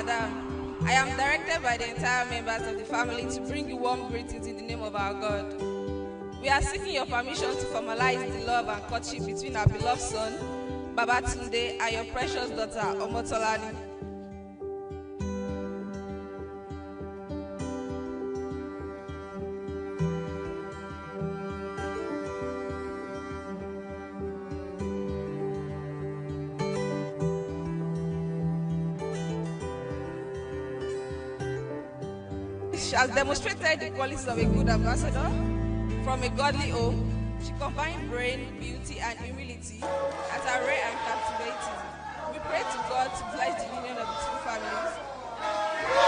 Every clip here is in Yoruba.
madam. I am directed by the entire members of the family to bring you warm greetings in the name of our God. We are seeking your permission to formalize the love and courtship between our beloved son, Babatunde, and your precious daughter, Omotolani. She has demonstrated the qualities of a good ambassador. From a godly home, she combined brain, beauty, and humility that are rare and captivating. We pray to God to bless the union of the two families.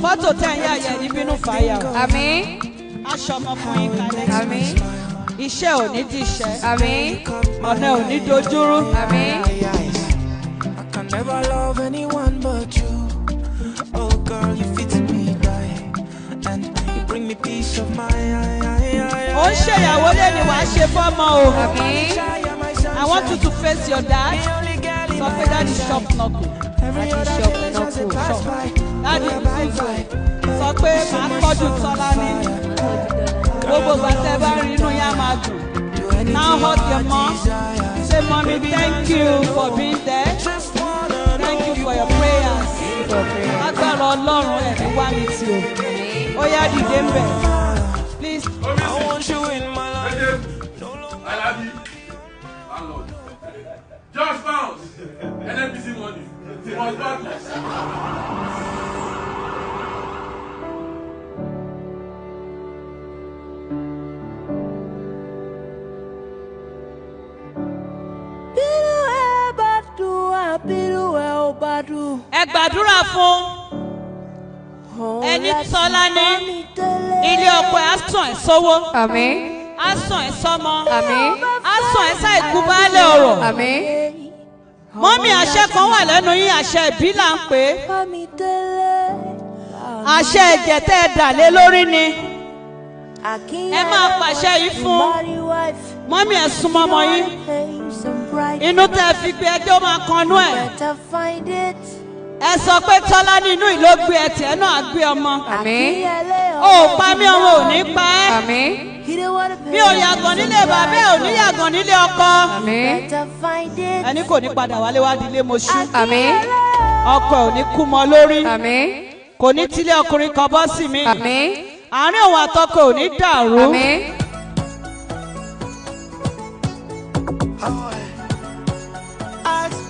Fọ́tò tẹ̀ ń yàyẹ̀ ní bínú fàáyà. Àmín. Aṣọ ọmọ fún yín kalẹ̀. Àmín. Iṣẹ́ ò ní díṣẹ́. Àmín. Ọ̀nà ò ní dojúrú. Àmín. I can never love anyone but you. Oh girl, you fit me die, and you bring me peace of mind. Ó ń ṣèyàwó lé ní wàá ṣe fọ́mọ o. Àmín. I want you to face your dad. Sọ pé daddy shop knuckle. Daddy shop knuckle shop. Daddy sọ pé màá tọ́jú Tọ́lání. Gbogbo gbàtẹ́ bá rí inú yá máa dùn. Now hug your mom. Say mommy thank you for being there. Thank you for your prayers. Agbára Ọlọ́run ẹ̀ ní wá mi tì o. Ó yá dìde ń bẹ̀. Please. I want you in my life. I love you. Landlord. Just bounce. NNPC money. Must badness. Ẹ gbàdúrà fún ẹni Tọ́lání. Ilé ọkọ ẹ̀ á sàn ẹ̀ sówó. Àmín. Á sàn ẹ̀ sọ́mọ. Àmín. Á sàn ẹ̀ sáì kú baálé ọ̀rọ̀. Àmín. Mọ́mí àṣẹ kan wà lẹ́nu yín, àṣẹ ìbí là ń pè é. Àṣẹ ẹ̀jẹ̀ tẹ́ ẹ dà lé lórí ni. Ẹ máa pàṣẹ yìí fún. Mọ́mí ẹ̀ súnmọ́ ọmọ yín. Inú tẹ́ ẹ fi gbé ẹjọ́ máa kanú ẹ̀. Ẹ sọ pé Tọ́lání inú ìlú gbé ẹ tiẹ̀ náà á gbé ọmọ. Àmín. O ò pa mí, ọmọ ò ní pa ẹ́. Àmín. Mi ò yàgàn nílé bàbá ẹ̀, ò ní yàgàn nílé ọkọ. Àmín. Ẹni kò ní padà wálé wá di ilé moṣú. Àmín. Ọkọ ò ní kú mọ́ lórí. Àmín. Kò ní tilé ọkùnrin kan bọ́ sí mi. Àmín. Àárín òun àtọkọ ò ní dàrú. Àmín.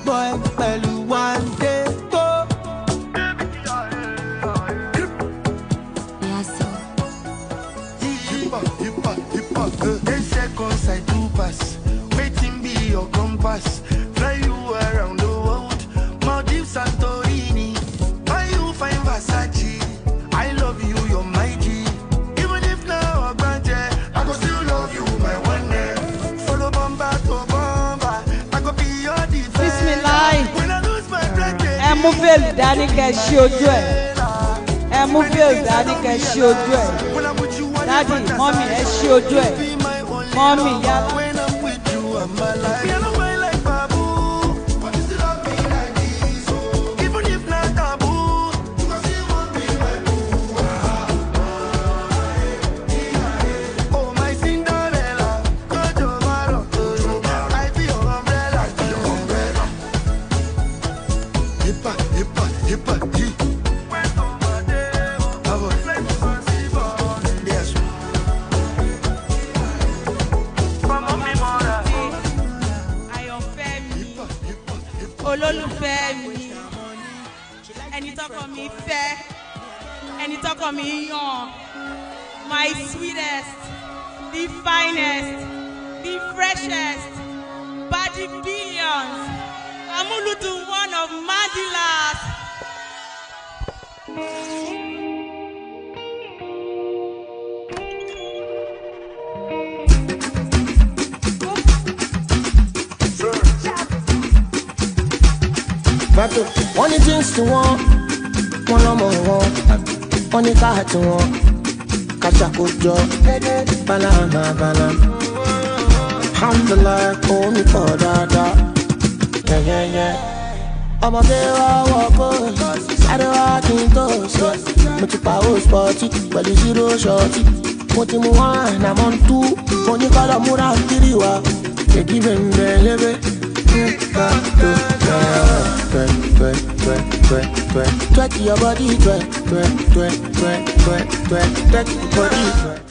Boy, pẹ̀lú one day go. Ten seconds I do pass. Waiting be your compass. Fly you around the world. Maldives, Santorini. Why you find Versace? I love you, you're my G. Even if now I'm granted, I go still love you, my one day. Follow bomba to bomba. I go be your defense. Bismillah. When I lose my breath, Ẹ mú veil dání kẹ́ ṣí ojú ẹ̀. Ẹ mú veil dání kẹ́ ṣí ojú ẹ̀. when I'm with you, I Dádì, mọ́mì ẹ ṣí ojú ẹ̀. be my only Mọ́mì love. yálà. When I'm with you, I'm alive. Me, I don't mind like Babu, but you still love me like this, oh. Even if not taboo, because you won't be my boo. Oh, my Cinderella, Jojo Maro, I be your umbrella, Hippa, hippa, hippa, hee. Yes. lọ́kàn mi yàn. My sweetest, the finest, the freshest, body billions. Amuludu, one of Mandilas. One things to one more, one car to one, Kashakujo, Banana, Alhamdulillah, only for that. Yeah. I'm a girl, walk on, Saturday walking toes, but you power sporty, but you zero shorty. What you want, I'm on two, when you call a Mura Kiriwa, they give him the leve. Twerk your body, twerk your body.